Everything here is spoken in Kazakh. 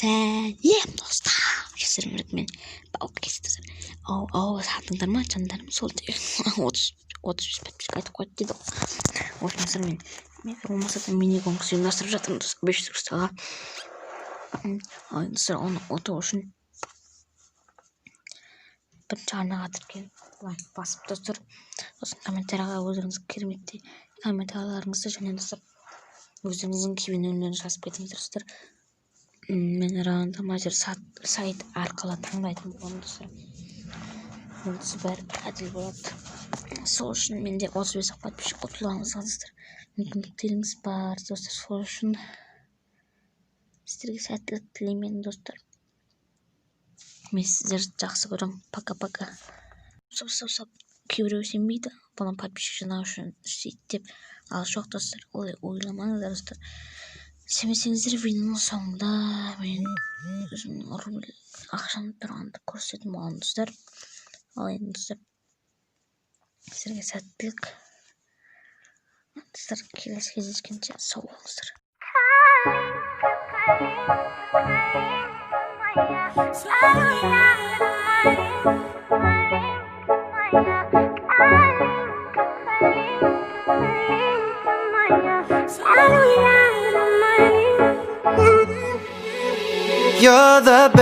Сәлем достар, кешірім мен подкаст жасап ауыз хатыңдар ма жандарым сол 35 подписчик айтып қойды дейді ғой. Осы мен болмаса да мини конкурс ұйымдастырып жатырмын достар, 500 кресталға. Достар, оны ұту үшін бірінші арнаға тіркеліп лайк басып достар, сосын комментарияға өздеріңіз кереметтей комментарияларыңызды және достар өздеріңіздің кейбіреулерін жазып кетіңіздер достар. Мен рандомайзер сайт арқылы таңдайтын боламын достар. Онысы бәрі әділ болады. Сол үшін менде 35 подписчик ұтыламыз достар. Мүмкіндіктеріңіз бар достар. Сол үшін сіздерге сәттілік тілеймін достар. Мен сіздерді жақсы көремін. Пока-пока. Стоп. Кейбіреу сенбейді. Бұның подписчик жинау үшін істейді деп. Ал жоқ достар. Олай ойламаңыздар достар. Сенбесеңіздер видеоның соңында мен өзімнің ақшамды тұрғанды көрсететін боламын достар. Ал енді достар, сіздерге сәттілік. Достар, келесі кездескенше сау болыңыздар. You're the best.